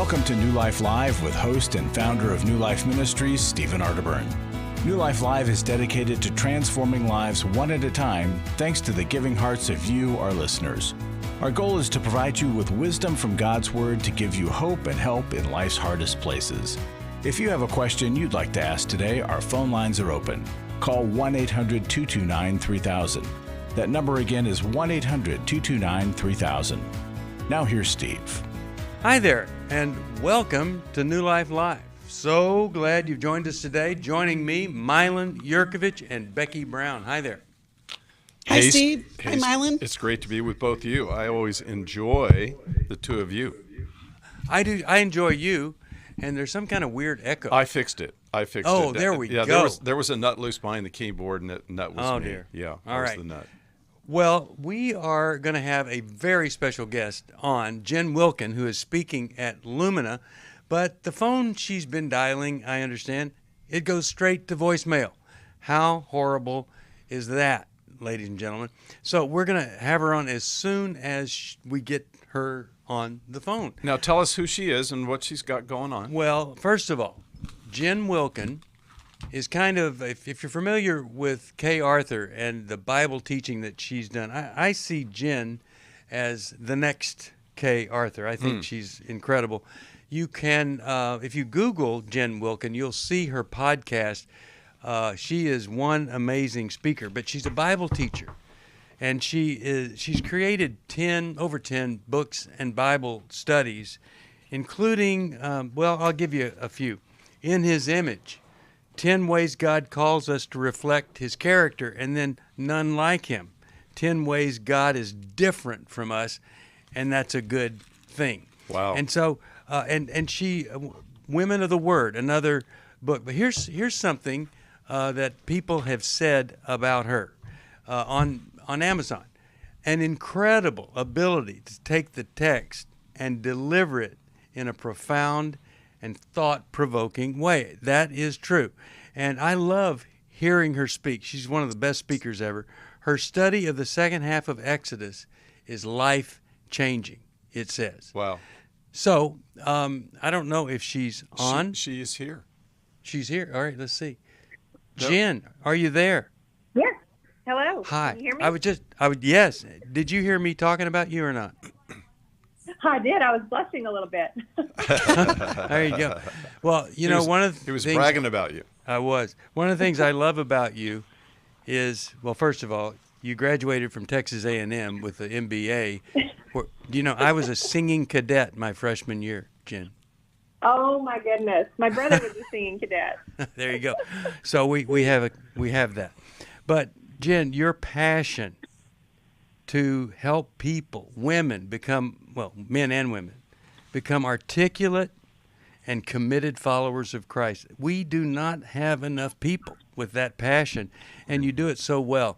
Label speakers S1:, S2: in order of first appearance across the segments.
S1: Welcome to New Life Live with host and founder of New Life Ministries, Stephen Arterburn. New Life Live is dedicated to transforming lives one at a time, thanks to the giving hearts of you, our listeners. Our goal is to provide you with wisdom from God's Word to give you hope and help in life's hardest places. If you have a question you'd like to ask today, our phone lines are open. Call 1-800-229-3000. That number again is 1-800-229-3000. Now here's Steve.
S2: Hi there, and welcome to New Life Live. So glad you've joined us today. Joining me, Milan Yerkovich and Becky Brown. Hi there.
S3: Hi, Steve. Hi, Milan.
S4: It's great to be with both of you. I always enjoy the two of you.
S2: I do. I enjoy you, and there's some kind of weird echo.
S4: I fixed it.
S2: Oh, there we go.
S4: There was a nut loose behind the keyboard, and that nut was me.
S2: Oh, dear.
S4: Yeah,
S2: all right.
S4: Was the nut.
S2: Well, we are going to have a very special guest on, Jen Wilkin, who is speaking at Lumina. But the phone she's been dialing, I understand, it goes straight to voicemail. How horrible is that, ladies and gentlemen? So we're going to have her on as soon as we get her on the phone.
S4: Now tell us who she is and what she's got going on.
S2: Well, first of all, Jen Wilkin is kind of, if you're familiar with Kay Arthur and the Bible teaching that she's done, I see Jen as the next Kay Arthur. I think she's incredible. You can, if you Google Jen Wilkin, you'll see her podcast. She is one amazing speaker, but she's a Bible teacher. And she's created over 10 books and Bible studies, including, I'll give you a few. In His Image, 10 ways God calls us to reflect His character, and then none like Him. 10 ways God is different from us, and that's a good thing.
S4: Wow.
S2: And so, and she, Women of the Word, another book. But here's something that people have said about her on Amazon. An incredible ability to take the text and deliver it in a profound and thought-provoking way. That is true. And I love hearing her speak. She's one of the best speakers ever. Her study of the second half of Exodus is life-changing, it says.
S4: Wow.
S2: So, I don't know if she's on.
S4: She is here.
S2: She's here. All right, let's see. Yep. Jen, are you there?
S5: Yes. Hello.
S2: Hi.
S5: Can you hear me?
S2: Yes. Did you hear me talking about you or not?
S5: I did. I was blushing a little bit.
S2: There you go. Well, he was
S4: bragging about you.
S2: I was. One of the things I love about you is, well, first of all, you graduated from Texas A&M with an MBA. I was a singing cadet my freshman year, Jen.
S5: Oh my goodness, my brother was a singing cadet.
S2: There you go. So we have that. But Jen, your passion to help people, men and women, become articulate and committed followers of Christ. We do not have enough people with that passion, and you do it so well.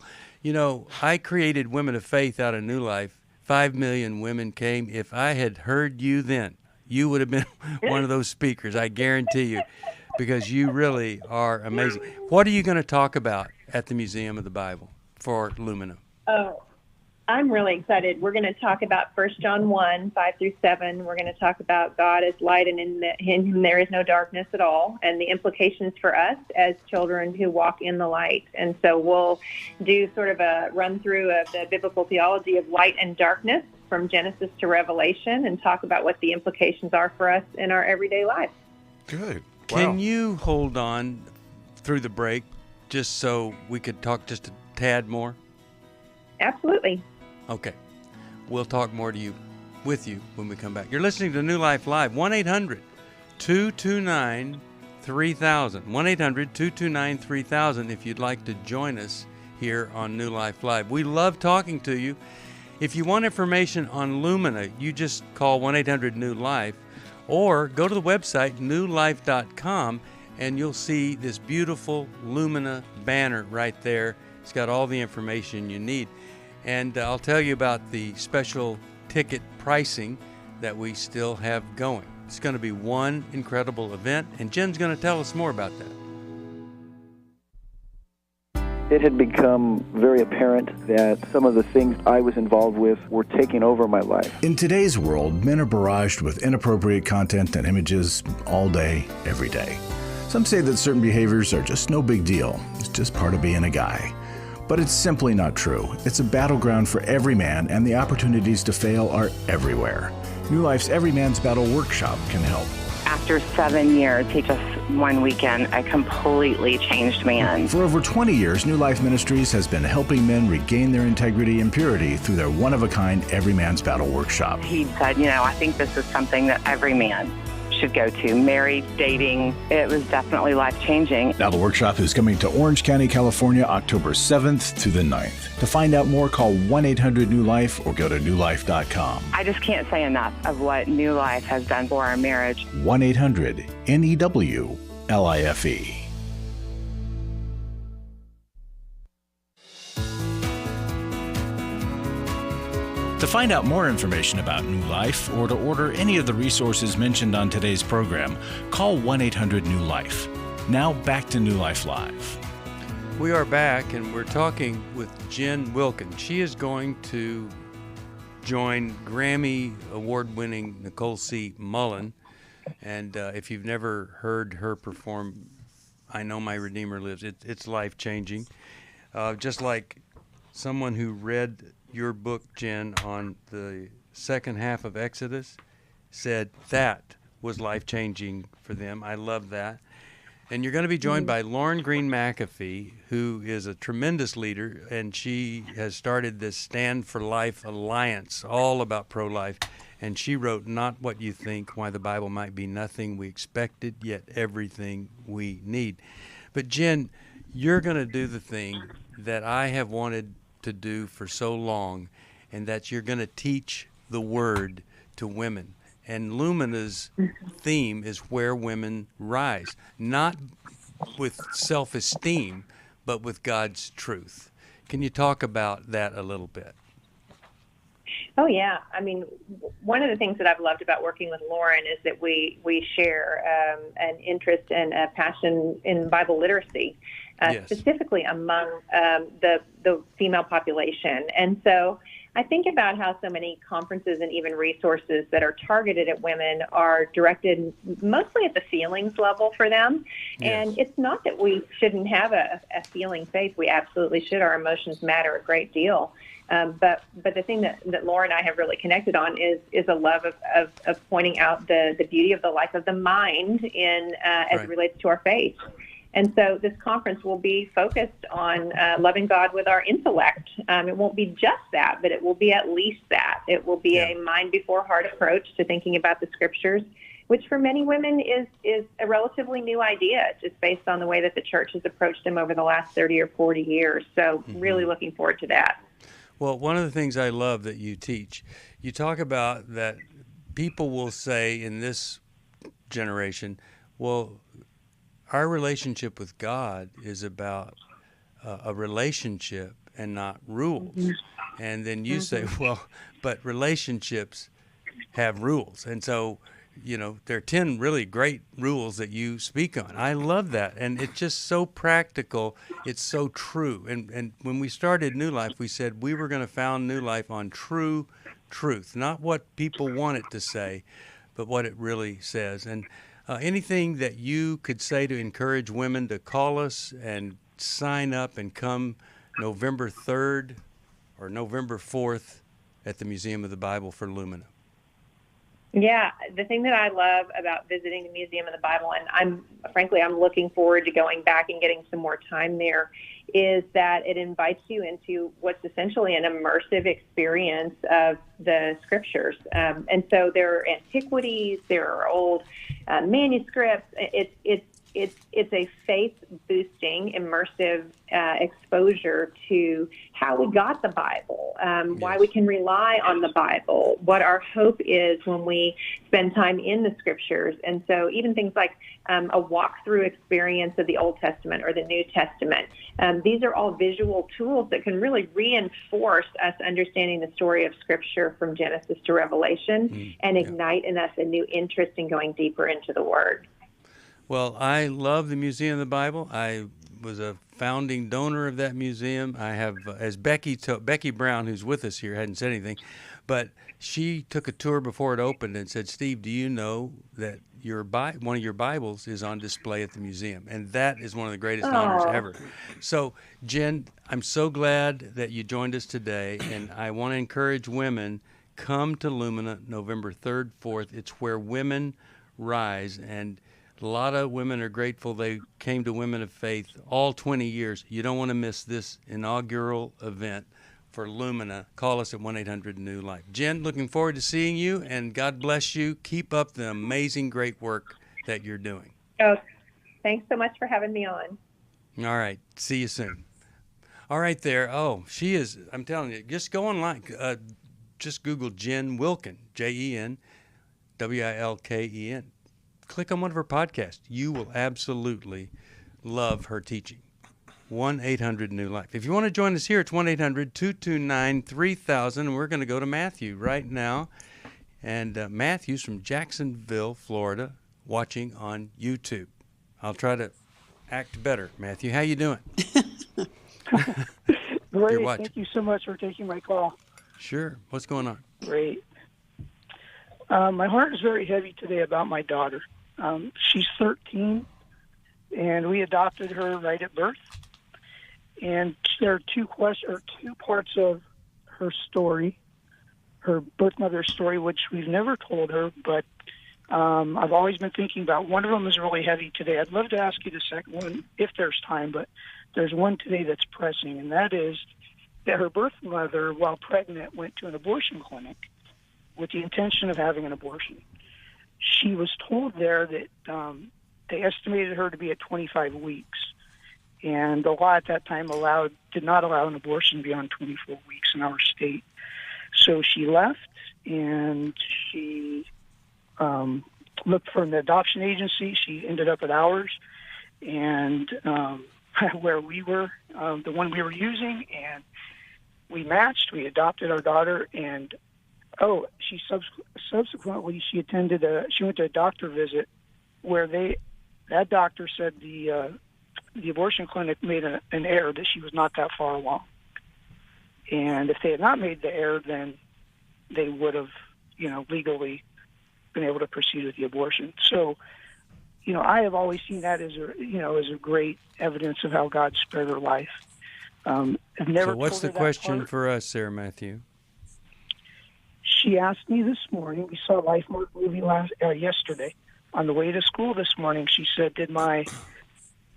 S2: I created Women of Faith out of New Life. 5 million women came. If I had heard you then, you would have been one of those speakers, I guarantee you, because you really are amazing. What are you going to talk about at the Museum of the Bible for Lumina?
S5: Oh, I'm really excited. We're going to talk about 1 John 1, 5 through 7. We're going to talk about God as light, and in Him there is no darkness at all, and the implications for us as children who walk in the light. And so we'll do sort of a run-through of the biblical theology of light and darkness from Genesis to Revelation, and talk about what the implications are for us in our everyday life.
S4: Good. Wow.
S2: Can you hold on through the break just so we could talk just a tad more?
S5: Absolutely.
S2: Okay. We'll talk more with you when we come back. You're listening to New Life Live. 1-800-229-3000. 1-800-229-3000 if you'd like to join us here on New Life Live. We love talking to you. If you want information on Lumina, you just call 1-800-NEW-LIFE or go to the website newlife.com and you'll see this beautiful Lumina banner right there. It's got all the information you need. And I'll tell you about the special ticket pricing that we still have going. It's going to be one incredible event, and Jen's going to tell us more about that.
S6: it had become very apparent that some of the things I was involved with were taking over my life.
S1: In today's world, men are barraged with inappropriate content and images all day, every day. Some say that certain behaviors are just no big deal. It's just part of being a guy. But it's simply not true. It's a battleground for every man, and the opportunities to fail are everywhere. New Life's Every Man's Battle Workshop can help.
S7: After 7 years, just one weekend, a completely changed man.
S1: For over 20 years, New Life Ministries has been helping men regain their integrity and purity through their one-of-a-kind Every Man's Battle Workshop.
S7: He said, I think this is something that every man should go to. Married, dating, it was definitely life-changing.
S1: Now the workshop is coming to Orange County, California, October 7th to the 9th. To find out more, call 1-800-NEW-LIFE or go to newlife.com.
S7: I just can't say enough of what New Life has done for our marriage.
S1: 1-800-NEW-LIFE. To find out more information about New Life or to order any of the resources mentioned on today's program, call 1-800-NEW-LIFE. Now back to New Life Live.
S2: We are back, and we're talking with Jen Wilkin. She is going to join Grammy award-winning Nicole C. Mullen. And if you've never heard her perform I Know My Redeemer Lives, it's life-changing. Just like someone who read your book, Jen, on the second half of Exodus, said that was life-changing for them. I love that. And you're going to be joined by Lauren Green McAfee, who is a tremendous leader, and she has started this Stand for Life Alliance, all about pro-life. And she wrote Not What You Think, Why the Bible Might Be Nothing We Expected, Yet Everything We Need. But Jen, you're going to do the thing that I have wanted to do for so long, and that you're going to teach the word to women. And Lumina's theme is where women rise, not with self-esteem, but with God's truth. Can you talk about that a little bit?
S5: Oh, yeah. I mean, one of the things that I've loved about working with Lauren is that we share an interest and a passion in Bible literacy.
S2: Yes.
S5: Specifically among the female population. And so I think about how so many conferences and even resources that are targeted at women are directed mostly at the feelings level for them. Yes. And it's not that we shouldn't have a feeling faith. We absolutely should. Our emotions matter a great deal. But the thing that Laura and I have really connected on is a love of pointing out the beauty of the life of the mind as it relates to our faith. And so this conference will be focused on loving God with our intellect. It won't be just that, but it will be at least that. It will be a mind before heart approach to thinking about the scriptures, which for many women is a relatively new idea, just based on the way that the church has approached them over the last 30 or 40 years. So really looking forward to that.
S2: Well, one of the things I love that you teach, you talk about that people will say in this generation, well, our relationship with God is about a relationship and not rules. And then you say, well, but relationships have rules. And so, there are 10 really great rules that you speak on. I love that. And it's just so practical. It's so true. And when we started New Life, we said we were going to found New Life on true truth, not what people want it to say, but what it really says. And anything that you could say to encourage women to call us and sign up and come November 3rd or November 4th at the Museum of the Bible for Lumina?
S5: Yeah, the thing that I love about visiting the Museum of the Bible, and I'm looking forward to going back and getting some more time there, is that it invites you into what's essentially an immersive experience of the scriptures. And so there are antiquities, there are old manuscripts. It's a faith-boosting, immersive exposure to how we got the Bible, why we can rely on the Bible, what our hope is when we spend time in the Scriptures. And so even things like a walk-through experience of the Old Testament or the New Testament, these are all visual tools that can really reinforce us understanding the story of Scripture from Genesis to Revelation and ignite in us a new interest in going deeper into the Word.
S2: Well, I love the Museum of the Bible. I was a founding donor of that museum. I have, as Becky Brown, who's with us here, hadn't said anything, but she took a tour before it opened and said, "Steve, do you know that one of your Bibles is on display at the museum?" And that is one of the greatest honors ever. So, Jen, I'm so glad that you joined us today, and I want to encourage women, come to Lumina November 3rd, 4th. It's where women rise, and a lot of women are grateful they came to Women of Faith all 20 years. You don't want to miss this inaugural event for Lumina. Call us at 1-800-NEW-LIFE. Jen, looking forward to seeing you, and God bless you. Keep up the amazing, great work that you're doing.
S5: Oh, thanks so much for having me on.
S2: All right. See you soon. All right there. Oh, she is, I'm telling you, just go online. Just Google Jen Wilken, Jen Wilken. Click on one of her podcasts. You will absolutely love her teaching. 1-800-NEW-LIFE. If you want to join us here, it's 1-800-229-3000, and we're going to go to Matthew right now. And Matthew's from Jacksonville, Florida, watching on YouTube. I'll try to act better. Matthew, how you doing?
S8: Great. Thank you so much for taking my call.
S2: Sure. What's going on?
S8: Great. My heart is very heavy today about my daughter. She's 13, and we adopted her right at birth. And there are two parts of her story, her birth mother's story, which we've never told her, but I've always been thinking about. One of them is really heavy today. I'd love to ask you the second one if there's time, but there's one today that's pressing, and that is that her birth mother, while pregnant, went to an abortion clinic with the intention of having an abortion. She was told there that they estimated her to be at 25 weeks, and the law at that time did not allow an abortion beyond 24 weeks in our state. So she left, and she looked for an adoption agency. She ended up at ours, and where we were, the one we were using, and we matched. We adopted our daughter, and she subsequently she went to a doctor visit where that doctor said the abortion clinic made an error, that she was not that far along. And if they had not made the error, then they would have, legally been able to proceed with the abortion. So, I have always seen that as a great evidence of how God spared her life. I've never.
S2: So what's the question for us, Sarah Matthew?
S8: She asked me this morning. We saw a Life movie yesterday. On the way to school this morning, she said, "Did my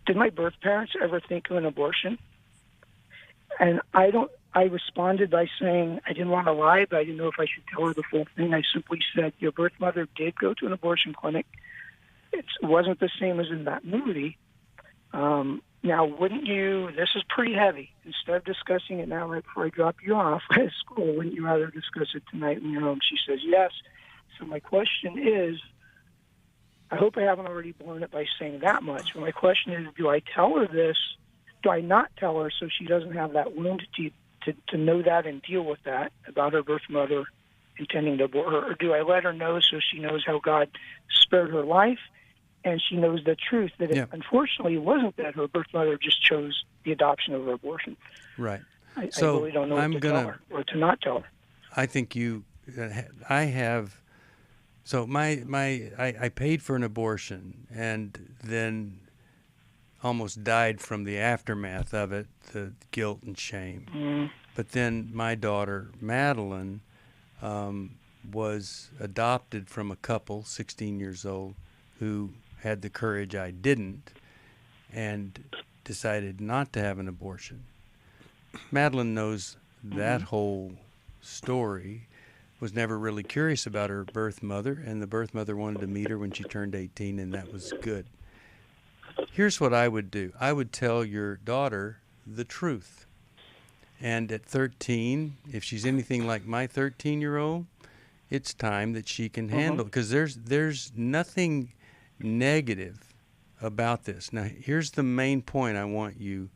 S8: birth parents ever think of an abortion?" And I responded by saying I didn't want to lie, but I didn't know if I should tell her the full thing. I simply said, "Your birth mother did go to an abortion clinic. It wasn't the same as in that movie. Now, wouldn't you?" This is pretty heavy. Instead of discussing it now, right before I drop you off at school, wouldn't you rather discuss it tonight when you're home? She says yes. So my question is, I hope I haven't already blown it by saying that much. But my question is, do I tell her this? Do I not tell her so she doesn't have that wound to know that and deal with that about her birth mother intending to abort her? Or do I let her know so she knows how God spared her life and she knows the truth that it unfortunately wasn't that her birth mother just chose the adoption over abortion?
S2: Right.
S8: I really don't know what to tell her or to not tell her.
S2: I think I have. So I paid for an abortion and then almost died from the aftermath of it, the guilt and shame. Mm. But then my daughter, Madeline, was adopted from a couple, 16 years old, who had the courage I didn't and decided not to have an abortion. Madeline knows that whole story, was never really curious about her birth mother, and the birth mother wanted to meet her when she turned 18, and that was good. Here's what I would do. I would tell your daughter the truth. And at 13, if she's anything like my 13-year-old, it's time that she can handle, because there's nothing negative about this. Now, here's the main point I want you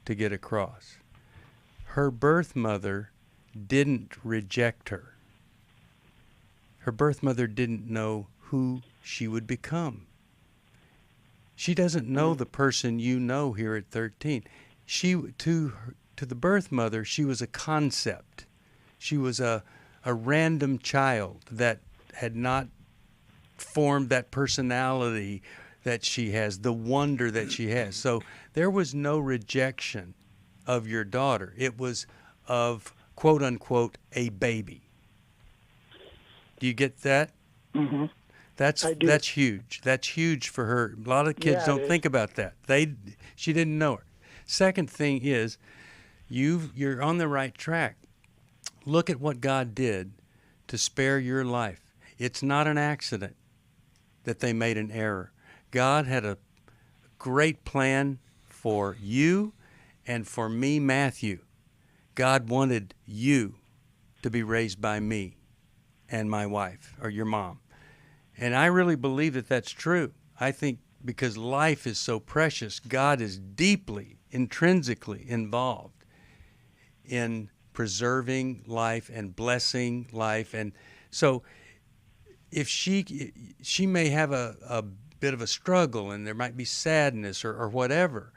S2: to get across. Her birth mother didn't reject her. Her birth mother didn't know who she would become. She doesn't know the person you know here at 13. To the birth mother, she was a concept. She was a random child that had not formed that personality that she has, the wonder that she has. So there was no rejection of your daughter. It was of, quote unquote, a baby. Do you get that?
S8: Mm-hmm.
S2: That's huge. That's huge for her. A lot of kids don't think about that. She didn't know her. Second thing is, you're on the right track. Look at what God did to spare your life. It's not an accident that they made an error. God had a great plan for you and for me, Matthew. God wanted you to be raised by me and my wife, or your mom. And I really believe that that's true. I think because life is so precious, God is deeply, intrinsically involved in preserving life and blessing life. And so if she may have a bit of a struggle and there might be sadness or whatever,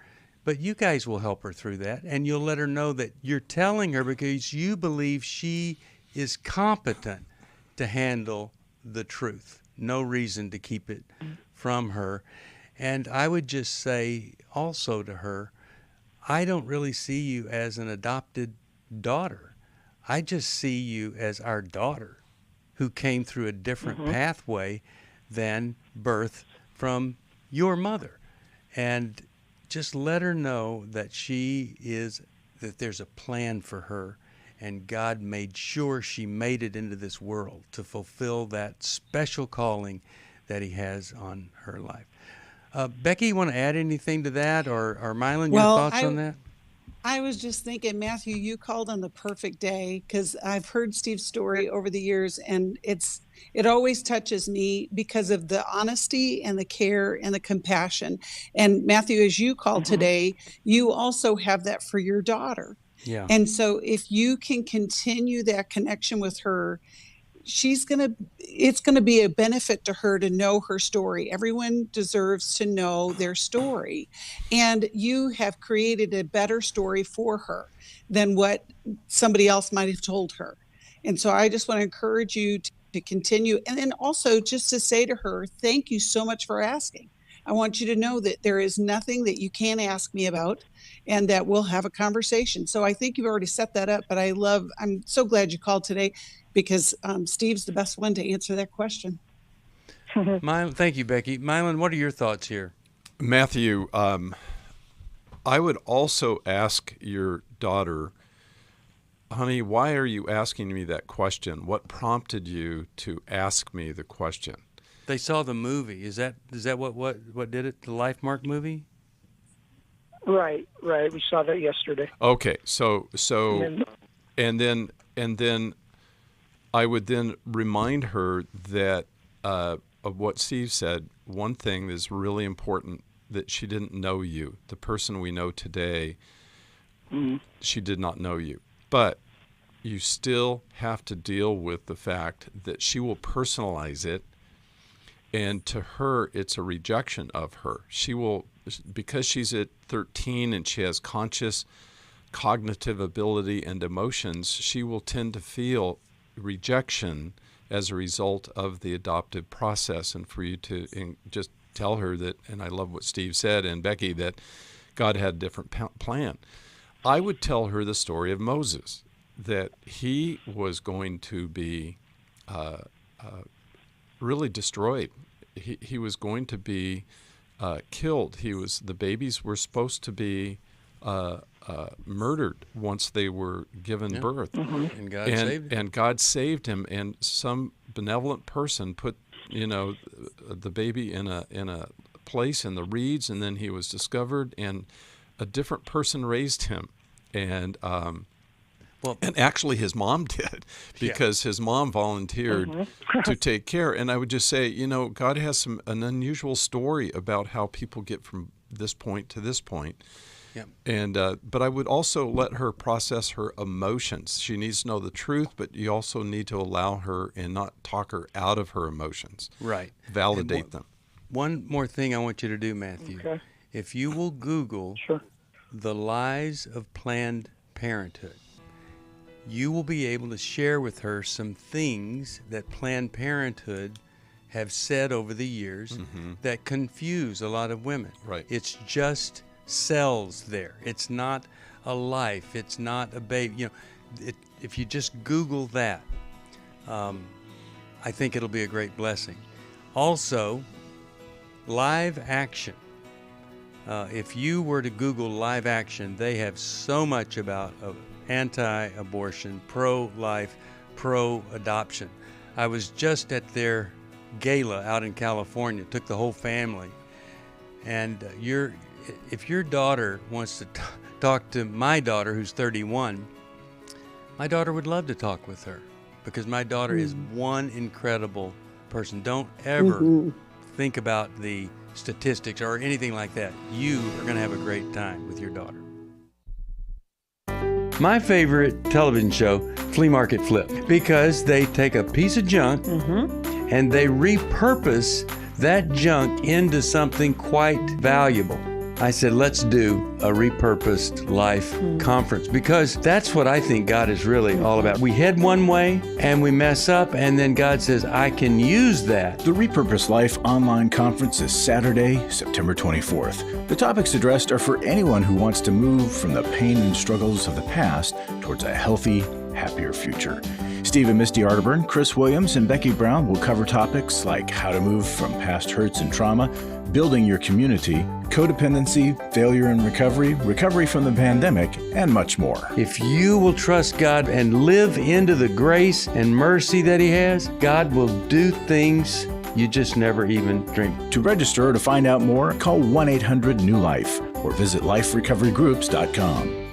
S2: but you guys will help her through that, and you'll let her know that you're telling her because you believe she is competent to handle the truth. No reason to keep it from her. And I would just say also to her, I don't really see you as an adopted daughter. I just see you as our daughter who came through a different pathway than birth from your mother. And just let her know that that there's a plan for her, and God made sure she made it into this world to fulfill that special calling that he has on her life. Becky, you want to add anything to that, or Milan, your thoughts on that?
S3: I was just thinking, Matthew, you called on the perfect day, because I've heard Steve's story over the years, and it always touches me because of the honesty and the care and the compassion. And Matthew, as you called today, you also have that for your daughter.
S2: Yeah.
S3: And so if you can continue that connection with her, it's going to be a benefit to her to know her story. Everyone deserves to know their story. And you have created a better story for her than what somebody else might have told her. And so I just want to encourage you to continue. And then also just to say to her, thank you so much for asking. I want you to know that there is nothing that you can't ask me about, and that we'll have a conversation. So I think you've already set that up, but I'm so glad you called today, because Steve's the best one to answer that question.
S2: Thank you, Becky. Milan, what are your thoughts here?
S4: Matthew, I would also ask your daughter, honey, why are you asking me that question? What prompted you to ask me the question?
S2: They saw the movie. Is that what did it? The Life Mark movie?
S8: Right. We saw that yesterday.
S4: Okay, so and then I would then remind her that of what Steve said. One thing that's really important, that she didn't know you. The person we know today, she did not know you. But you still have to deal with the fact that she will personalize it, and to her, it's a rejection of her. She will, because she's at 13 and she has conscious cognitive ability and emotions, she will tend to feel rejection as a result of the adoptive process. And for you to just tell her that, and I love what Steve said, and Becky, that God had a different plan. I would tell her the story of Moses, that he was going to be really destroyed. He was going to be killed. The babies were supposed to be murdered once they were given birth.
S2: And God saved him.
S4: And God saved him. And some benevolent person put, the baby in a place in the reeds, and then he was discovered, and a different person raised him. And and actually his mom did, because his mom volunteered to take care. And I would just say, God has an unusual story about how people get from this point to this point.
S2: Yeah.
S4: And but I would also let her process her emotions. She needs to know the truth, but you also need to allow her and not talk her out of her emotions.
S2: Right.
S4: Validate them.
S2: one more thing I want you to do, Matthew.
S8: Okay.
S2: If you will Google
S8: Sure.
S2: the lies of Planned Parenthood, you will be able to share with her some things that Planned Parenthood have said over the years that confuse a lot of women.
S4: Right.
S2: It's just cells there. It's not a life. It's not a baby. You know, if you just Google that, I think it'll be a great blessing. Also, Live Action. If you were to Google Live Action, they have so much about anti-abortion, pro-life, pro-adoption. I was just at their gala out in California, took the whole family. And if your daughter wants to talk to my daughter, who's 31, my daughter would love to talk with her, because my daughter is one incredible person. Don't ever think about the statistics or anything like that. You are going to have a great time with your daughter. My favorite television show, Flea Market Flip, because they take a piece of junk and they repurpose that junk into something quite valuable. I said, let's do a repurposed life conference, because that's what I think God is really all about. We head one way and we mess up, and then God says, I can use that.
S1: The Repurposed Life online conference is Saturday, September 24th. The topics addressed are for anyone who wants to move from the pain and struggles of the past towards a healthy, happier future. Steve and Misty Arterburn, Chris Williams, and Becky Brown will cover topics like how to move from past hurts and trauma, building your community, codependency, failure and recovery, recovery from the pandemic, and much more.
S2: If you will trust God and live into the grace and mercy that He has, God will do things you just never even dreamed.
S1: To register or to find out more, call 1-800-NEW-LIFE or visit liferecoverygroups.com.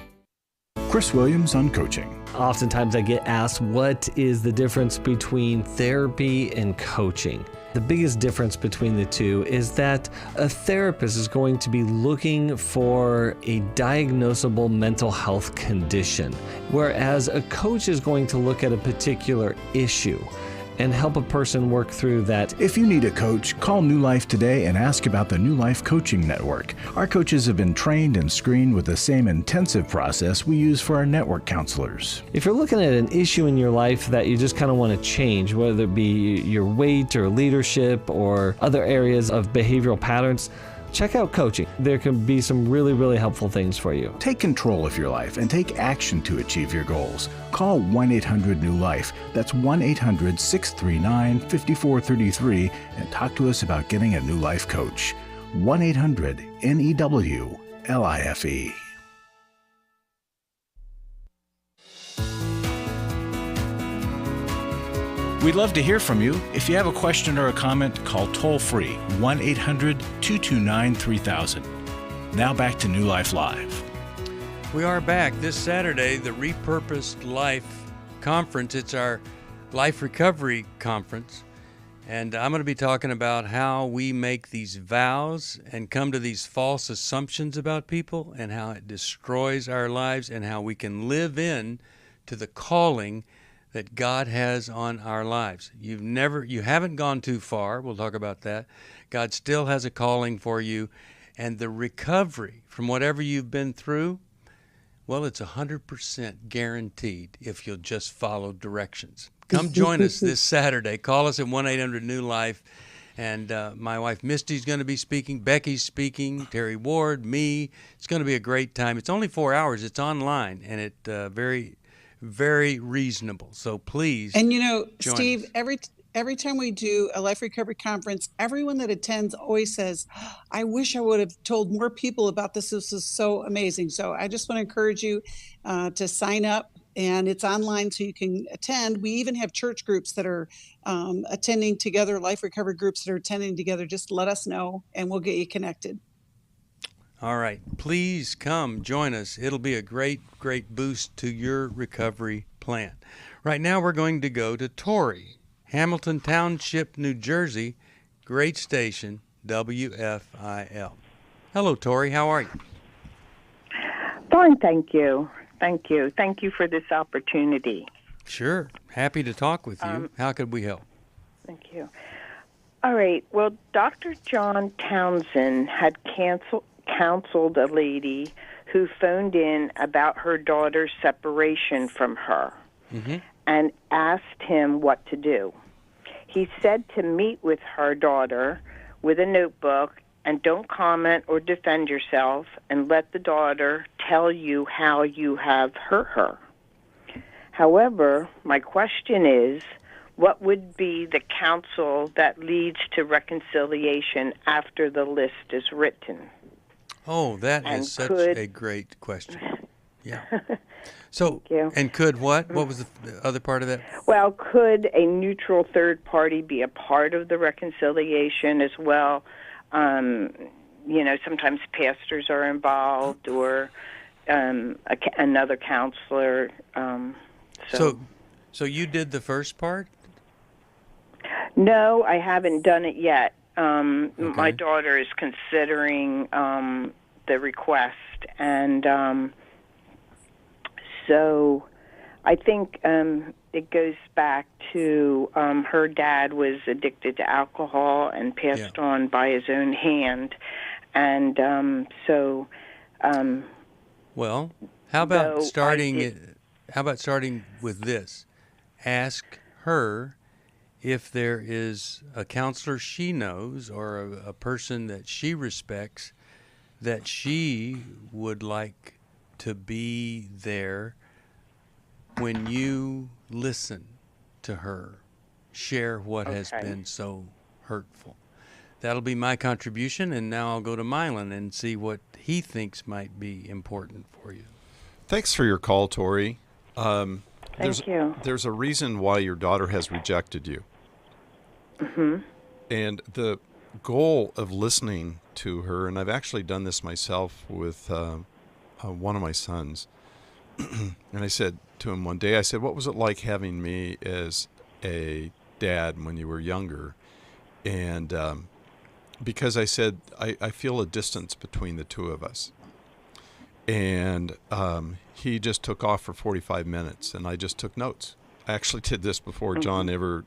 S1: Chris Williams on coaching.
S9: Oftentimes I get asked, what is the difference between therapy and coaching? The biggest difference between the two is that a therapist is going to be looking for a diagnosable mental health condition, whereas a coach is going to look at a particular issue and help a person work through that.
S1: If you need a coach, call New Life today and ask about the New Life Coaching Network. Our coaches have been trained and screened with the same intensive process we use for our network counselors.
S9: If you're looking at an issue in your life that you just kind of want to change, whether it be your weight or leadership or other areas of behavioral patterns, check out coaching. There can be some really, really helpful things for you.
S1: Take control of your life and take action to achieve your goals. Call 1-800-NEW-LIFE. That's 1-800-639-5433 and talk to us about getting a New Life coach. 1-800-NEW-LIFE. We'd love to hear from you. If you have a question or a comment, call toll-free 1-800-229-3000. Now back to New Life Live.
S2: We are back this Saturday, the Repurposed Life Conference. It's our Life Recovery Conference. And I'm going to be talking about how we make these vows and come to these false assumptions about people, and how it destroys our lives, and how we can live in to the calling that God has on our lives. You haven't gone too far. We'll talk about that. God still has a calling for you, and the recovery from whatever you've been through, well, it's 100% guaranteed if you'll just follow directions. Come join us this Saturday. Call us at 1-800-NEW-LIFE. And my wife Misty's going to be speaking. Becky's speaking. Terry Ward, me. It's going to be a great time. It's only 4 hours. It's online, and it very reasonable. So please.
S3: And you know, Steve,
S2: us.
S3: every time we do a Life Recovery Conference, everyone that attends always says, I wish I would have told more people about this. This is so amazing. So I just want to encourage you to sign up, and it's online so you can attend. We even have church groups that are attending together, Life Recovery groups that are attending together. Just let us know and we'll get you connected.
S2: All right. Please come join us. It'll be a great boost to your recovery plan. Right now we're going to go to Tori, Hamilton Township, New Jersey. Great station, WFIL. Hello, Tori. How are you?
S7: Fine, thank you. Thank you. Thank you for this opportunity.
S2: Sure. Happy to talk with you. How could we help?
S7: Thank you.
S10: All right. Well, Dr. John Townsend had counseled a lady who phoned in about her daughter's separation from her and asked him what to do. He said to meet with her daughter with a notebook and don't comment or defend yourself and let the daughter tell you how you have hurt her. However, my question is, what would be the counsel that leads to reconciliation after the list is written?
S2: Oh, that
S10: And
S2: is such
S10: could-
S2: a great question. Yeah. So,
S10: Thank you.
S2: and could what? What was the other part of that?
S10: Well, could a neutral third party be a part of the reconciliation as well? Sometimes pastors are involved or another counselor.
S2: So you did the first part?
S10: No, I haven't done it yet. My daughter is considering the request, and so I think it goes back to her dad was addicted to alcohol and passed on by his own hand, and
S2: well, how about starting with this? Ask her if there is a counselor she knows or a person that she respects that she would like to be there when you listen to her share what has been so hurtful. That'll be my contribution, and now I'll go to Milan and see what he thinks might be important for you.
S4: Thanks for your call, Tori.
S10: Thank you.
S4: There's a reason why your daughter has rejected you. And the goal of listening to her, and I've actually done this myself with one of my sons, and I said to him one day, I said, what was it like having me as a dad when you were younger? And because I said, I feel a distance between the two of us. And he just took off for 45 minutes, and I just took notes. I actually did this before John ever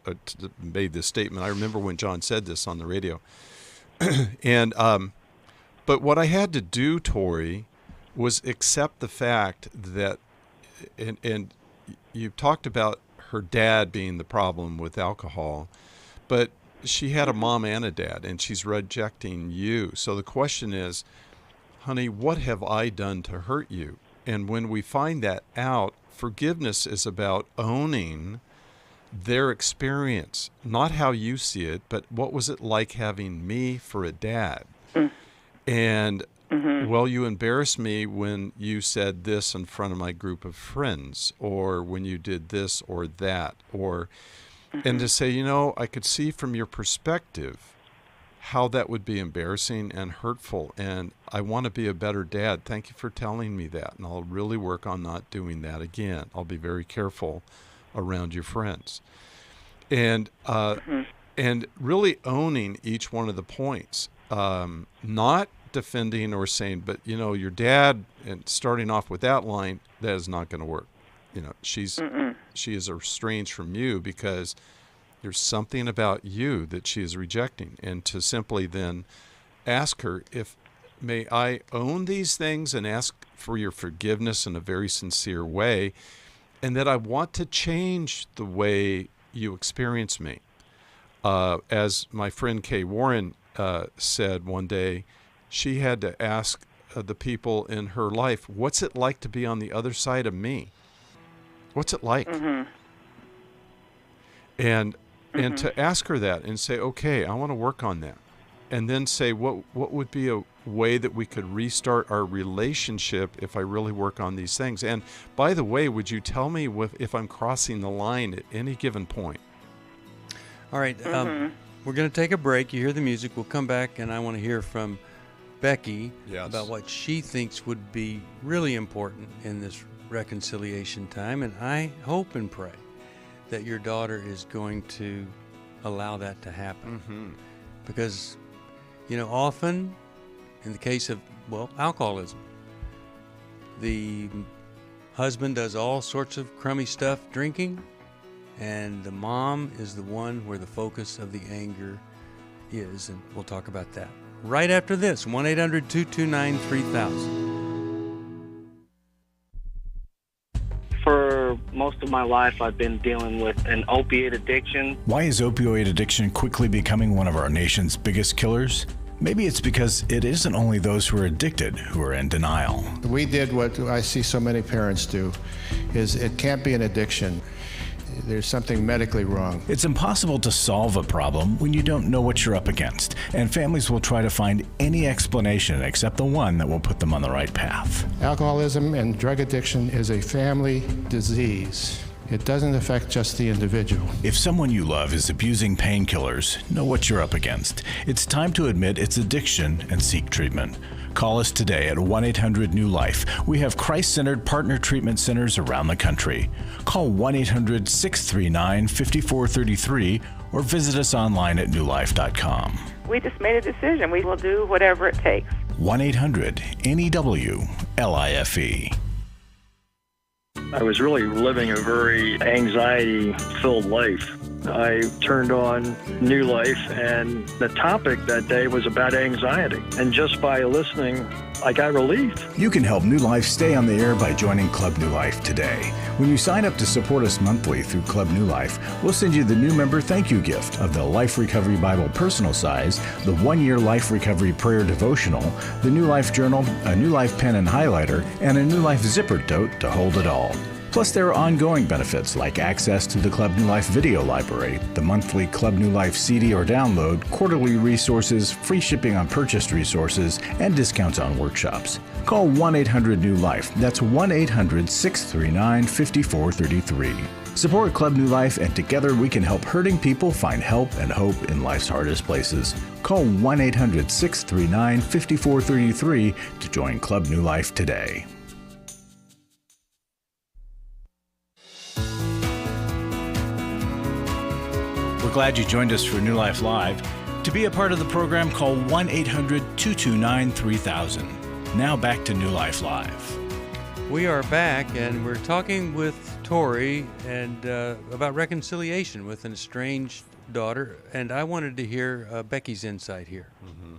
S4: made this statement. I remember when John said this on the radio. And but what I had to do, Tori, was accept the fact that, and you talked about her dad being the problem with alcohol, but she had a mom and a dad, and she's rejecting you. So the question is, honey, what have I done to hurt you? And when we find that out, forgiveness is about owning their experience, not how you see it, but what was it like having me for a dad? And, well, you embarrassed me when you said this in front of my group of friends, or when you did this or that, or, and to say, I could see from your perspective how that would be embarrassing and hurtful, and I want to be a better dad. Thank you for telling me that, and I'll really work on not doing that again. I'll be very careful around your friends. And really owning each one of the points, not defending or saying, but, your dad, and starting off with that line, that is not going to work. She is estranged from you because there's something about you that she is rejecting. And to simply then ask her, may I own these things and ask for your forgiveness in a very sincere way, and that I want to change the way you experience me. As my friend Kay Warren said one day, she had to ask the people in her life, what's it like to be on the other side of me? What's it like? And to ask her that and say, okay, I want to work on that. And then say, what would be a way that we could restart our relationship if I really work on these things? And by the way, would you tell me if I'm crossing the line at any given point?
S2: All right. We're going to take a break. You hear the music. We'll come back, and I want to hear from Becky about what she thinks would be really important in this reconciliation time. And I hope and pray that your daughter is going to allow that to happen. Because, often in the case of, alcoholism, the husband does all sorts of crummy stuff drinking, and the mom is the one where the focus of the anger is, and we'll talk about that right after this. 1-800-229-3000.
S11: For most of my life, I've been dealing with an opiate addiction.
S1: Why is opioid addiction quickly becoming one of our nation's biggest killers? Maybe it's because it isn't only those who are addicted who are in denial.
S12: We did what I see so many parents do, is it can't be an addiction. There's something medically wrong.
S1: It's impossible to solve a problem when you don't know what you're up against, and families will try to find any explanation except the one that will put them on the right path.
S12: Alcoholism and drug addiction is a family disease. It doesn't affect just the individual.
S1: If someone you love is abusing painkillers, know what you're up against. It's time to admit it's addiction and seek treatment. Call us today at 1-800-NEW-LIFE. We have Christ-centered partner treatment centers around the country. Call 1-800-639-5433 or visit us online at newlife.com.
S7: We just made a decision. We will do whatever it takes.
S1: 1-800-NEW-LIFE.
S13: I was really living a very anxiety-filled life. I turned on New Life, and the topic that day was about anxiety. And just by listening, I got relief.
S1: You can help New Life stay on the air by joining Club New Life today. When you sign up to support us monthly through Club New Life, we'll send you the new member thank you gift of the Life Recovery Bible personal size, the 1-year Life Recovery Prayer Devotional, the New Life Journal, a New Life pen and highlighter, and a New Life zipper tote to hold it all. Plus, there are ongoing benefits like access to the Club New Life video library, the monthly Club New Life CD or download, quarterly resources, free shipping on purchased resources, and discounts on workshops. Call 1-800-NEW-LIFE. That's 1-800-639-5433. Support Club New Life, and together we can help hurting people find help and hope in life's hardest places. Call 1-800-639-5433 to join Club New Life today. We're glad you joined us for New Life Live. To be a part of the program, call 1-800-229-3000. Now back to New Life Live.
S2: We are back, and we're talking with Tori and about reconciliation with an estranged daughter. And I wanted to hear Becky's insight here.
S4: Mm-hmm.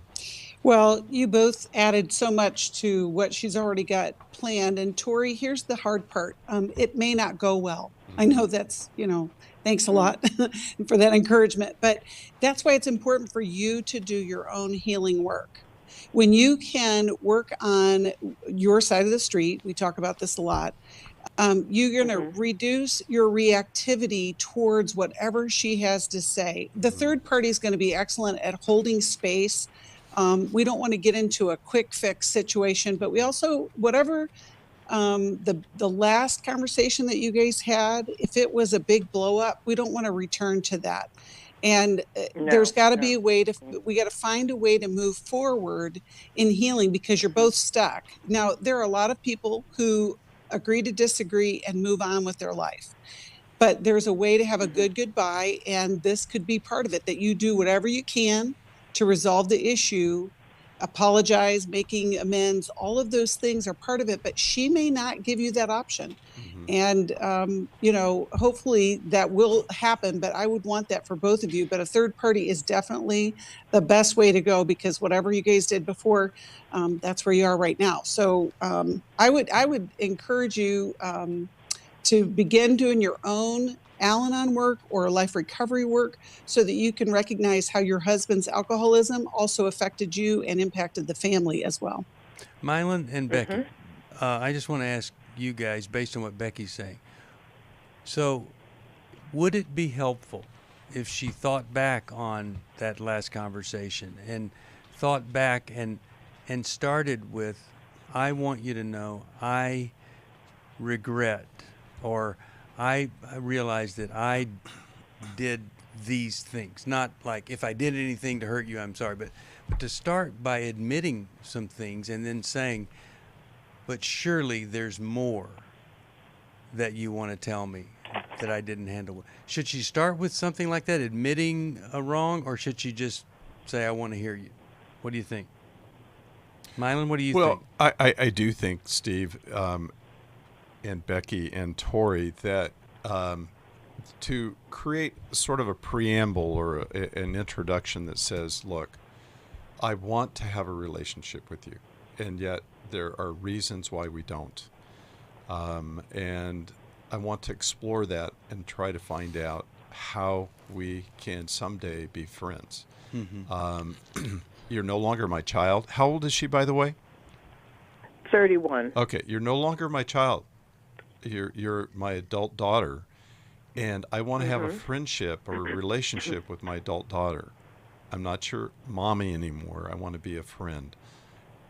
S3: Well, you both added so much to what she's already got planned. And Tori, here's the hard part. It may not go well. I know that's, thanks a lot for that encouragement. But that's why it's important for you to do your own healing work. When you can work on your side of the street, we talk about this a lot, you're going to reduce your reactivity towards whatever she has to say. The third party is going to be excellent at holding space. We don't want to get into a quick fix situation, but we also, whatever the last conversation that you guys had, if it was a big blow up, we don't want to return to that. And there's got to be a way we got to find a way to move forward in healing because you're both stuck. Now, there are a lot of people who agree to disagree and move on with their life. But there's a way to have a good goodbye, and this could be part of it, that you do whatever you can to resolve the issue, apologize, making amends, all of those things are part of it, but she may not give you that option. And, hopefully that will happen, but I would want that for both of you. But a third party is definitely the best way to go because whatever you guys did before, that's where you are right now. So I would encourage you to begin doing your own Al-Anon work or life recovery work so that you can recognize how your husband's alcoholism also affected you and impacted the family as well.
S2: Milan and Becky, I just want to ask you guys, based on what Becky's saying, so would it be helpful if she thought back on that last conversation and thought back and started with, I want you to know I regret, or I realized that I did these things. Not like if I did anything to hurt you, I'm sorry, but to start by admitting some things and then saying, but surely there's more that you want to tell me that I didn't handle. Should she start with something like that, admitting a wrong, or should she just say, I want to hear you? What do you think? Milan, what do you think?
S4: Well, I do think, Steve, and Becky and Tori, that to create sort of a preamble or an introduction that says, look, I want to have a relationship with you, and yet there are reasons why we don't. And I want to explore that and try to find out how we can someday be friends. Mm-hmm. You're no longer my child. How old is she, by the way?
S10: 31.
S4: Okay, you're no longer my child. You're my adult daughter, and I want to have a friendship or a relationship with my adult daughter. I'm not your mommy anymore. I want to be a friend,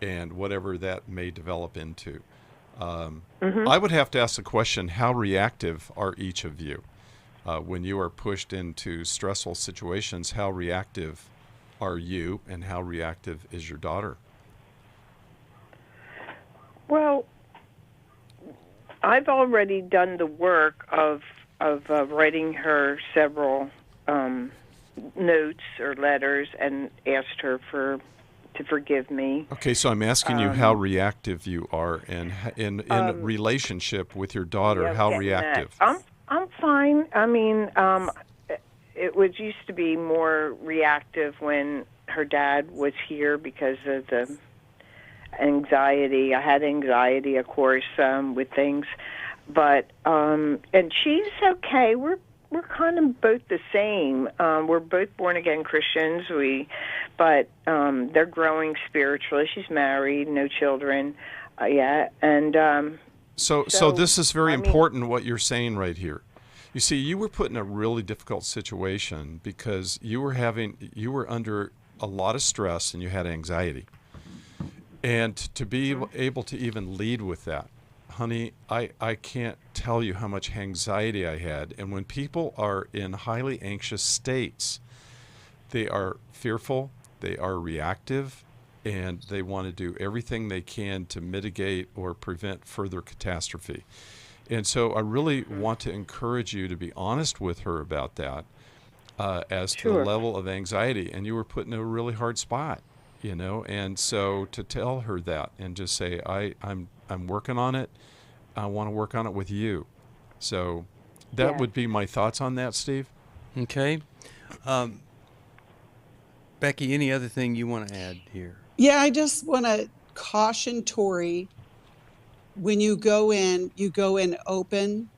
S4: and whatever that may develop into. I would have to ask the question, how reactive are each of you? When you are pushed into stressful situations, how reactive are you, and how reactive is your daughter?
S10: Well, I've already done the work of writing her several notes or letters and asked her to forgive me.
S4: Okay, so I'm asking you how reactive you are, and in relationship with your daughter,
S10: yeah,
S4: how reactive?
S10: I'm fine. I mean, it used to be more reactive when her dad was here because of the anxiety. I had anxiety, of course, with things, but and she's okay. We're kind of both the same. We're both born again Christians. But they're growing spiritually. She's married, no children yet, and
S4: so this is very important what you're saying right here. You see, you were put in a really difficult situation because you were under a lot of stress and you had anxiety. And to be able to even lead with that, honey, I can't tell you how much anxiety I had. And when people are in highly anxious states, they are fearful, they are reactive, and they want to do everything they can to mitigate or prevent further catastrophe. And so I really want to encourage you to be honest with her about that as to the level of anxiety. And you were put in a really hard spot, you know, and so to tell her that and just say, I'm working on it. I want to work on it with you. So that would be my thoughts on that, Steve.
S2: Okay. Becky, any other thing you want to add here?
S3: Yeah, I just want to caution Tori, when you go in open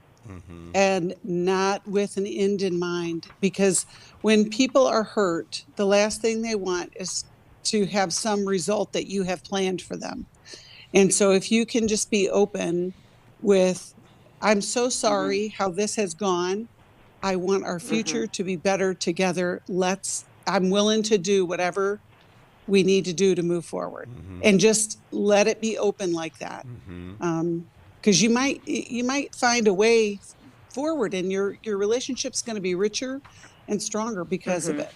S3: and not with an end in mind. Because when people are hurt, the last thing they want is to have some result that you have planned for them. And so if you can just be open with, I'm so sorry how this has gone. I want our future to be better together. I'm willing to do whatever we need to do to move forward, and just let it be open like that. Because you might find a way forward, and your relationship's going to be richer and stronger because of it.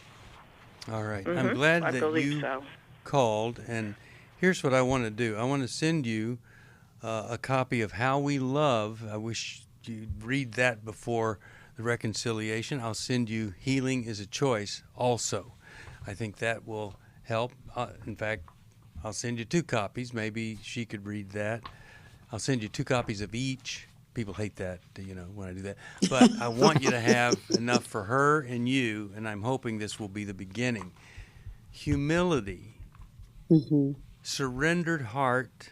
S2: All right. I'm glad that you called, and here's what I want to do. I want to send you a copy of How We Love. I wish you'd read that before the reconciliation. I'll send you Healing is a Choice also. I think that will help. In fact, I'll send you 2 copies. Maybe she could read that. I'll send you 2 copies of each. People hate that, when I do that. But I want you to have enough for her and you, and I'm hoping this will be the beginning. Humility, surrendered heart,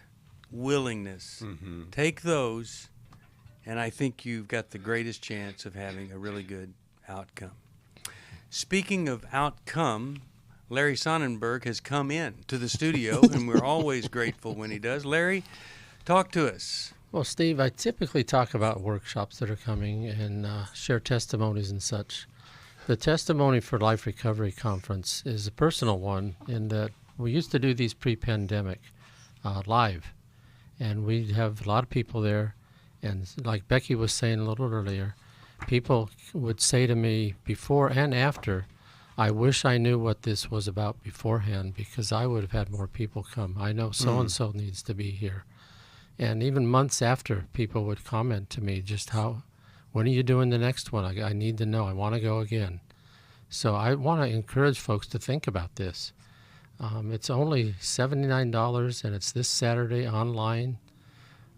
S2: willingness. Take those, and I think you've got the greatest chance of having a really good outcome. Speaking of outcome, Larry Sonnenberg has come in to the studio, and we're always grateful when he does. Larry, talk to us.
S14: Well, Steve, I typically talk about workshops that are coming and share testimonies and such. The Testimony for Life Recovery Conference is a personal one in that we used to do these pre-pandemic live, and we'd have a lot of people there. And like Becky was saying a little earlier, people would say to me before and after, I wish I knew what this was about beforehand because I would have had more people come. I know so-and-so needs to be here. And even months after, people would comment to me just when are you doing the next one? I need to know. I want to go again. So I want to encourage folks to think about this. It's only $79, and it's this Saturday online.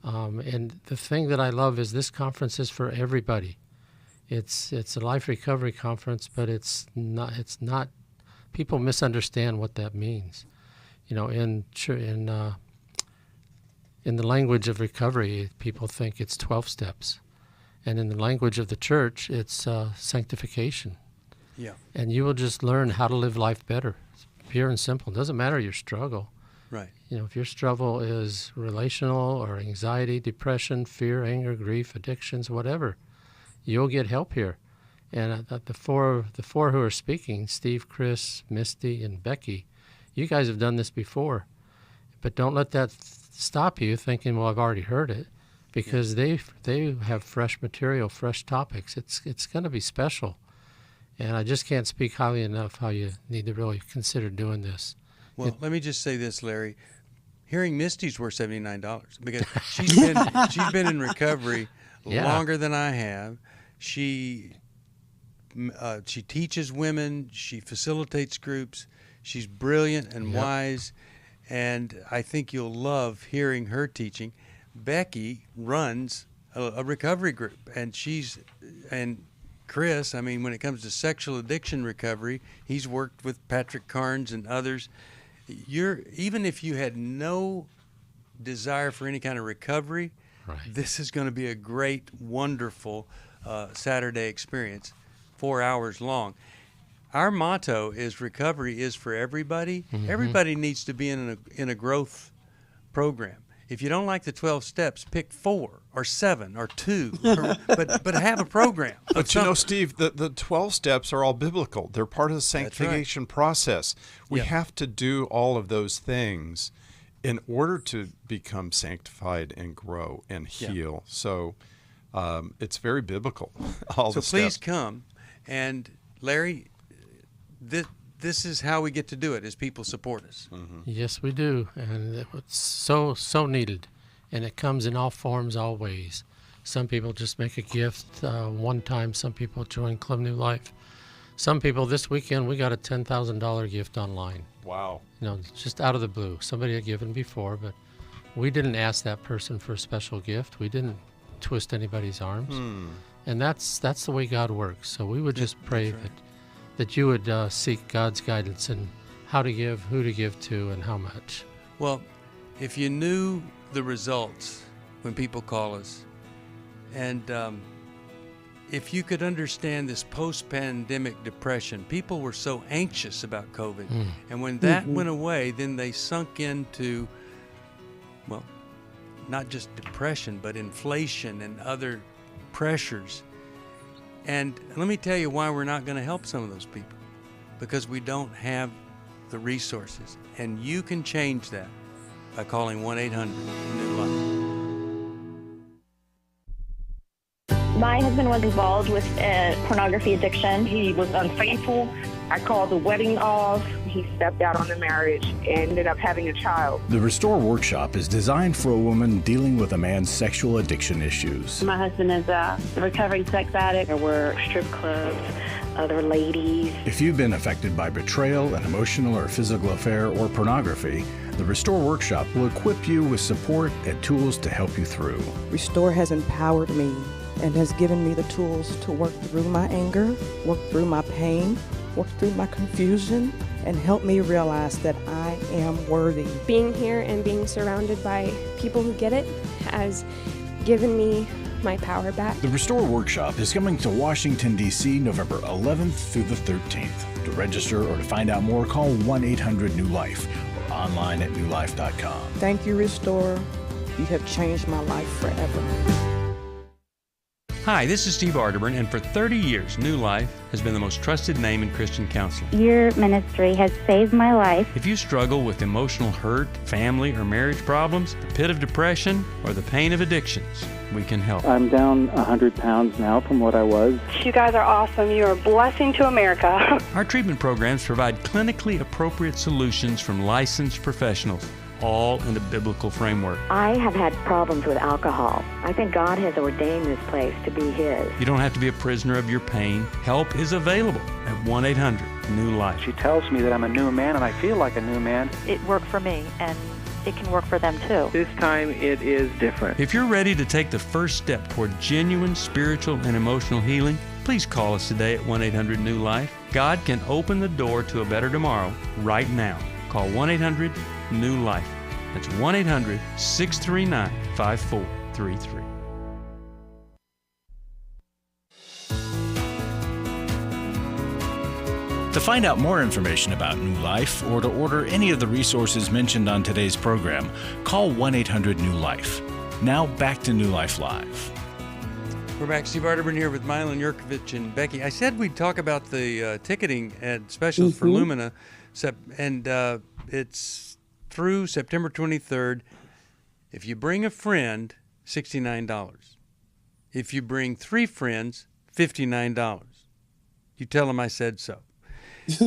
S14: And the thing that I love is this conference is for everybody. It's a life recovery conference, but it's not. People misunderstand what that means. You know, in the language of recovery, people think it's 12 steps, and in the language of the church, it's sanctification.
S2: Yeah.
S14: And you will just learn how to live life better. It's pure and simple. It doesn't matter your struggle.
S2: Right.
S14: You know, if your struggle is relational or anxiety, depression, fear, anger, grief, addictions, whatever, you'll get help here. And the four who are speaking, Steve, Chris, Misty, and Becky, you guys have done this before. But don't let that stop you thinking, well, I've already heard it, because they have fresh material, fresh topics. It's going to be special. And I just can't speak highly enough how you need to really consider doing this.
S2: Well, let me just say this, Larry. Hearing Misty's worth $79 because she's been in recovery longer than I have. She teaches women. She facilitates groups. She's brilliant and wise, and I think you'll love hearing her teaching. Becky runs a recovery group, and Chris, I mean, when it comes to sexual addiction recovery, he's worked with Patrick Carnes and others. Even if you had no desire for any kind of recovery, this is going to be a great, wonderful Saturday experience, 4 hours long. Our motto is recovery is for everybody. Mm-hmm. Everybody needs to be in a growth program. If you don't like the 12 steps, pick 4 or 7 or 2, but have a program.
S4: But you know, Steve, the 12 steps are all biblical. They're part of the sanctification process. We have to do all of those things in order to become sanctified and grow and heal. So it's very biblical.
S2: So please come. And Larry, this is how we get to do it, is people support us.
S14: Mm-hmm. Yes, we do, and it's so needed, and it comes in all forms, all ways. Some people just make a gift one time. Some people join Club New Life. Some people, this weekend, we got a $10,000 gift online.
S4: Wow.
S14: You know, just out of the blue. Somebody had given before, but we didn't ask that person for a special gift. We didn't twist anybody's arms, and that's the way God works. So we would just pray that you would seek God's guidance in how to give, who to give to, and how much.
S2: Well, if you knew the results when people call us, and if you could understand this post-pandemic depression, people were so anxious about COVID. And when that went away, then they sunk into, well, not just depression, but inflation and other pressures. And let me tell you why we're not going to help some of those people. Because we don't have the resources. And you can change that by calling 1-800-NEW-LIFE.
S15: My husband was involved with pornography addiction.
S16: He was unfaithful. I called the wedding off. He stepped out on the marriage and ended up having a child.
S1: The Restore Workshop is designed for a woman dealing with a man's sexual addiction issues.
S15: My husband is a recovering sex addict.
S16: There were strip clubs, other ladies.
S1: If you've been affected by betrayal, an emotional or physical affair, or pornography, the Restore Workshop will equip you with support and tools to help you through.
S17: Restore has empowered me and has given me the tools to work through my anger, work through my pain, work through my confusion, and help me realize that I am worthy.
S18: Being here and being surrounded by people who get it has given me my power back.
S1: The Restore Workshop is coming to Washington, D.C. November 11th through the 13th. To register or to find out more, call 1-800-NEW-LIFE or online at newlife.com.
S17: Thank you, Restore. You have changed my life forever.
S2: Hi, this is Steve Arterburn, and for 30 years, New Life has been the most trusted name in Christian counseling.
S19: Your ministry has saved my life.
S2: If you struggle with emotional hurt, family or marriage problems, the pit of depression, or the pain of addictions, we can help.
S6: I'm down 100 pounds now from what I was.
S16: You guys are awesome. You're a blessing to America.
S2: Our treatment programs provide clinically appropriate solutions from licensed professionals, all in the biblical framework.
S20: I have had problems with alcohol. I think God has ordained this place to be His.
S2: You don't have to be a prisoner of your pain. Help is available at 1-800-NEW-LIFE.
S6: She tells me that I'm a new man, and I feel like a new man.
S21: It worked for me, and it can work for them too.
S6: This time it is different.
S2: If you're ready to take the first step toward genuine spiritual and emotional healing, please call us today at 1-800-NEW-LIFE. God can open the door to a better tomorrow right now. Call 1-800-NEW-LIFE. That's 1-800-639-5433.
S1: To find out more information about New Life or to order any of the resources mentioned on today's program, call 1-800-NEW-LIFE. Now back to New Life Live.
S2: We're back. Steve Arterburn here with Milan Yerkovich and Becky. I said we'd talk about the ticketing and specials for Lumina, and it's through September 23rd. If you bring a friend, $69. If you bring 3 friends, $59. You tell them I said so.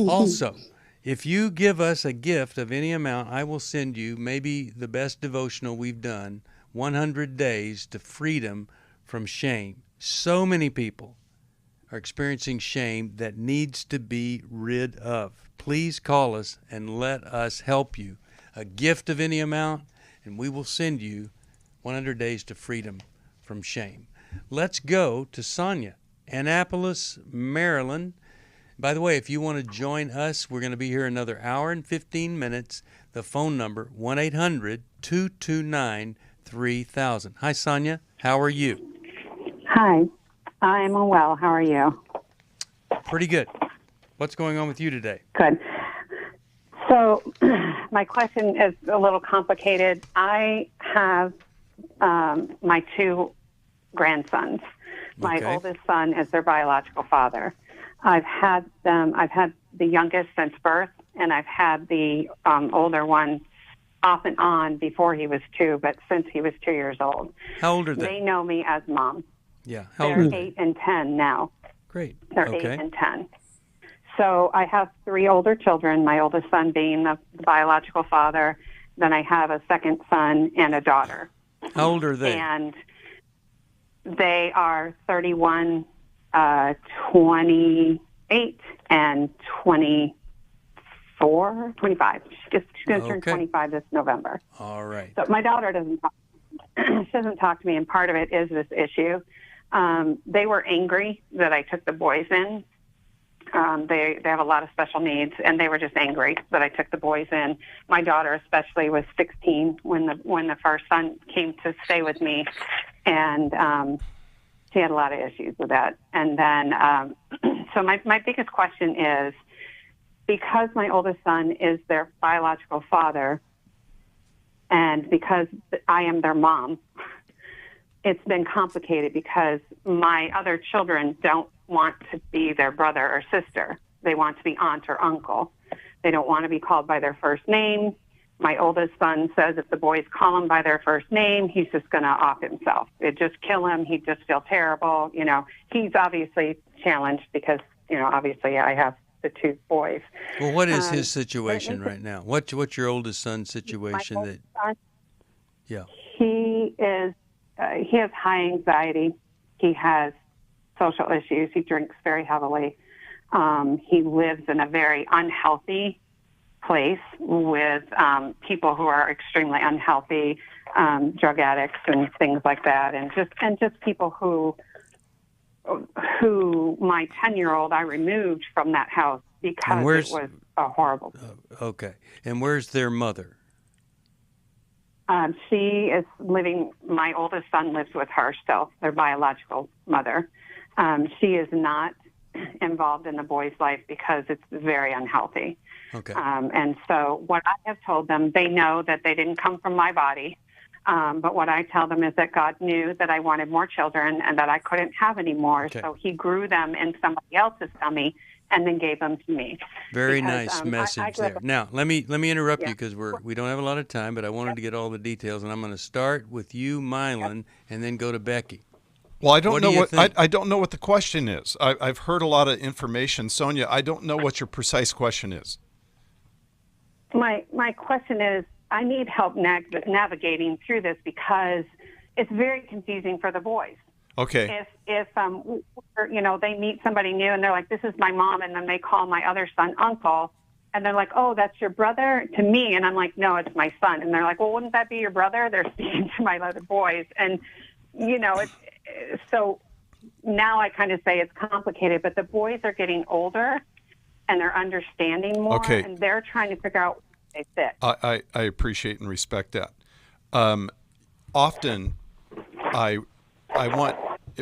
S2: Also, if you give us a gift of any amount, I will send you maybe the best devotional we've done, 100 Days to Freedom from Shame. So many people are experiencing shame that needs to be rid of. Please call us and let us help you. A gift of any amount, and we will send you 100 Days to Freedom from Shame. Let's go to Sonia, Annapolis, Maryland. By the way, if you want to join us, we're going to be here another hour and 15 minutes. The phone number, 1-800-229-3000. Hi, Sonia. How are you?
S5: Hi. I'm well. How are you?
S2: Pretty good. What's going on with you today?
S5: Good. So my question is a little complicated. I have my 2 grandsons. My oldest son is their biological father. I've had the youngest since birth, and I've had the older one off and on before he was 2, but since he was 2 years old.
S2: How old are they?
S5: They know me as Mom.
S2: Yeah. How old
S5: They're
S2: are they?
S5: 8 and 10 now.
S2: Great.
S5: They're 8 and 10. So I have 3 older children, my oldest son being the biological father. Then I have a second son and a daughter.
S2: How old are they?
S5: And they are 31, 28, and 25. She's going to turn 25 this November.
S2: All right.
S5: So my daughter doesn't talk. She doesn't talk to me, and part of it is this issue. They were angry that I took the boys in. They have a lot of special needs, and they were just angry that I took the boys in. My daughter especially was 16 when the first son came to stay with me, and she had a lot of issues with that. And then, so my biggest question is, because my oldest son is their biological father, and because I am their mom, it's been complicated because my other children don't want to be their brother or sister. They want to be aunt or uncle. They don't want to be called by their first name. My oldest son says if the boys call him by their first name, he's just going to off himself. It'd just kill him. He'd just feel terrible. You know, he's obviously challenged because, you know, obviously I have the 2 boys.
S2: Well, what is his situation right now? What's your oldest son's situation?
S5: My oldest son, he has high anxiety. He has social issues. He drinks very heavily. He lives in a very unhealthy place with people who are extremely unhealthy, drug addicts and things like that, and just people who my 10-year-old I removed from that house because it was a horrible.
S2: Okay, and where's their mother?
S5: She is living. My oldest son lives with her still, their biological mother. She is not involved in the boys' life because it's very unhealthy.
S2: Okay.
S5: And so what I have told them, they know that they didn't come from my body. But what I tell them is that God knew that I wanted more children and that I couldn't have any more. Okay. So he grew them in somebody else's tummy and then gave them to me.
S2: Very nice message there. Now, let me interrupt you because we don't have a lot of time, but I wanted to get all the details, and I'm going to start with you, Milan, and then go to Becky.
S4: Well, I don't know I don't know what the question is. I've heard a lot of information, Sonia. I don't know what your precise question is.
S5: My question is, I need help navigating through this because it's very confusing for the boys.
S4: Okay.
S5: If you know, they meet somebody new and they're like, "This is my mom," and then they call my other son uncle, and they're like, "Oh, that's your brother?" to me, and I'm like, "No, it's my son." And they're like, "Well, wouldn't that be your brother?" They're speaking to my other boys, and you know, so now I kind of say it's complicated, but the boys are getting older and they're understanding more,
S4: Okay.
S5: and they're trying to figure out where they fit.
S4: I appreciate and respect that. Often, I want.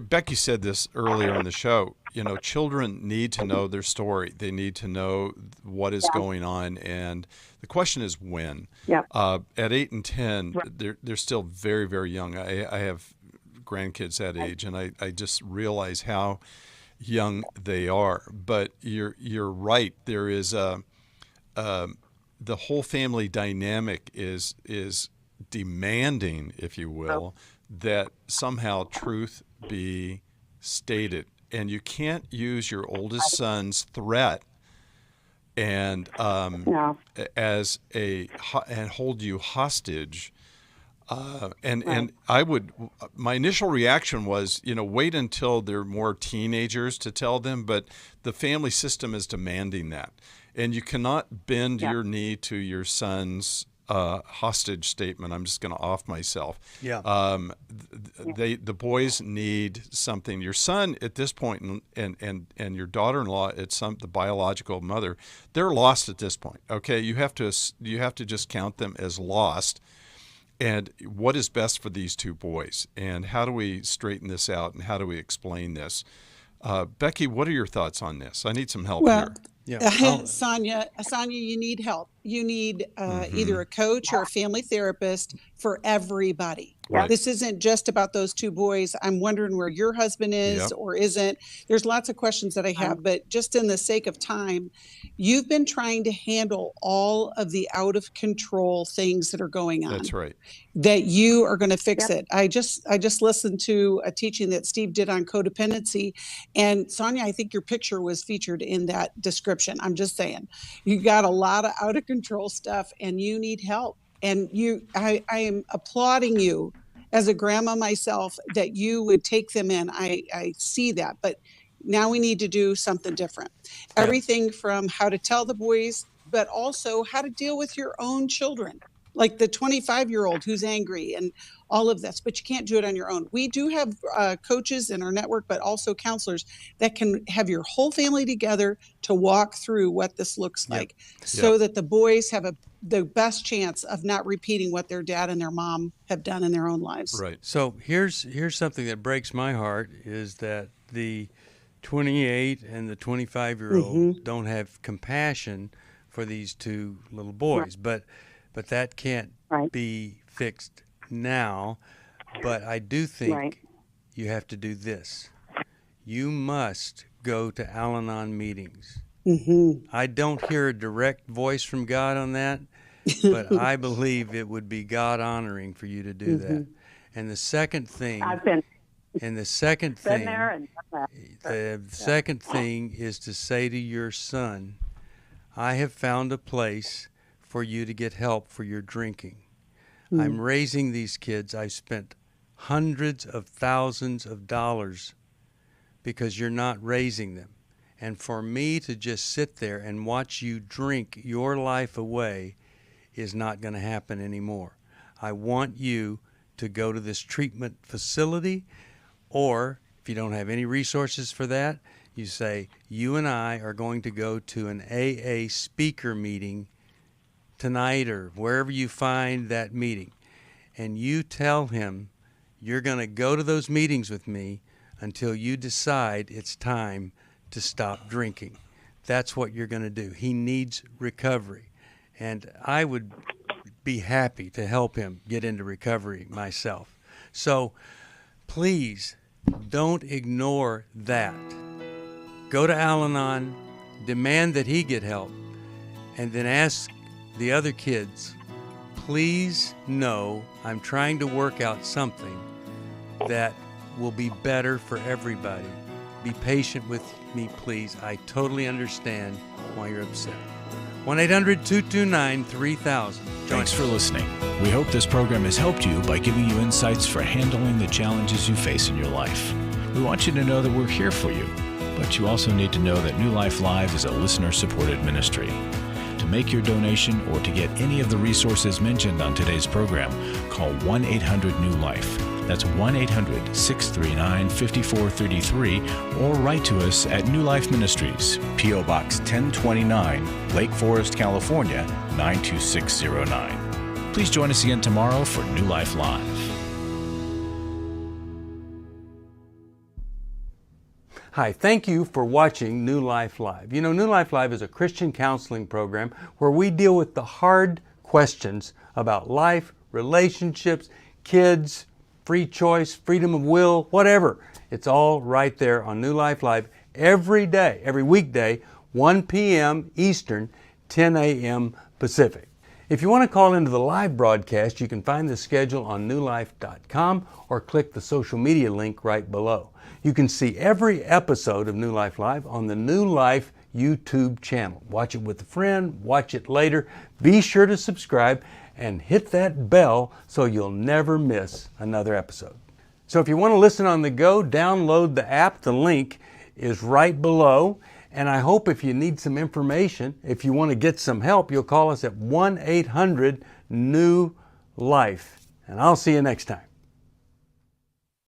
S4: Becky said this earlier in the show. You know, children need to know their story. They need to know what is going on, and the question is when.
S5: Yep.
S4: At 8 and 10, they're still very, very young. I have grandkids that age, and I just realize how young they are. But you're right. There is the whole family dynamic is demanding, if you will, that somehow truth be stated, and you can't use your oldest son's threat and as and hold you hostage. And I would, my initial reaction was, wait until they're more teenagers to tell them, but the family system is demanding that. And you cannot bend your knee to your son's hostage statement. I'm just going to off myself.
S2: Yeah.
S4: The boys need something. Your son at this point and your daughter-in-law, the biological mother, they're lost at this point. Okay. You have to just count them as lost. And what is best for these two boys? And how do we straighten this out? And how do we explain this? Becky, what are your thoughts on this? I need some help here.
S2: Yeah.
S3: Sonia, you need help. You need either a coach or a family therapist for everybody.
S4: Right.
S3: This isn't just about those two boys. I'm wondering where your husband is or isn't. There's lots of questions that I have, but just in the sake of time, you've been trying to handle all of the out of control things that are going on.
S4: That's right.
S3: That you are going to fix it. I just listened to a teaching that Steve did on codependency, and Sonia, I think your picture was featured in that description. I'm just saying, you got a lot of out of control stuff, and you need help. And I am applauding you as a grandma myself that you would take them in. I see that, but now we need to do something different. Yeah. Everything from how to tell the boys, but also how to deal with your own children, like the 25-year-old who's angry and all of this, but you can't do it on your own. We do have coaches in our network, but also counselors that can have your whole family together to walk through what this looks like so that the boys have the best chance of not repeating what their dad and their mom have done in their own lives.
S4: Right.
S2: So here's something that breaks my heart is that the 28 and the 25-year-old don't have compassion for these two little boys, but that can't be fixed now. But I do think you have to do this. You must go to Al-Anon meetings. I don't hear a direct voice from God on that, but I believe it would be God honoring for you to do that. And the second thing, the second thing is to say to your son, I have found a place for you to get help for your drinking. I'm raising these kids. I spent hundreds of thousands of dollars because you're not raising them. And for me to just sit there and watch you drink your life away is not going to happen anymore. I want you to go to this treatment facility, or if you don't have any resources for that, you say, you and I are going to go to an AA speaker meeting tonight or wherever you find that meeting. And you tell him you're going to go to those meetings with me until you decide it's time to stop drinking. That's what you're going to do. He needs recovery. And I would be happy to help him get into recovery myself. So please don't ignore that. Go to Al-Anon, demand that he get help, and then ask the other kids, please know I'm trying to work out something that will be better for everybody. Be patient with me, please. I totally understand why you're upset. 1-800-229-3000.
S1: Thanks for listening. We hope this program has helped you by giving you insights for handling the challenges you face in your life. We want you to know that we're here for you, but you also need to know that New Life Live is a listener-supported ministry. To make your donation or to get any of the resources mentioned on today's program, call 1-800-NEW-LIFE. That's 1-800-639-5433, or write to us at New Life Ministries, P.O. Box 1029, Lake Forest, California, 92609. Please join us again tomorrow for New Life Live.
S2: Hi, thank you for watching New Life Live. You know, New Life Live is a Christian counseling program where we deal with the hard questions about life, relationships, kids, free choice, freedom of will, whatever. It's all right there on New Life Live every day, every weekday, 1 p.m. Eastern, 10 a.m. Pacific. If you want to call into the live broadcast, you can find the schedule on newlife.com or click the social media link right below. You can see every episode of New Life Live on the New Life YouTube channel. Watch it with a friend, watch it later. Be sure to subscribe and hit that bell so you'll never miss another episode. So if you want to listen on the go, download the app. The link is right below. And I hope if you need some information, if you want to get some help, you'll call us at 1-800-NEW-LIFE. And I'll see you next time.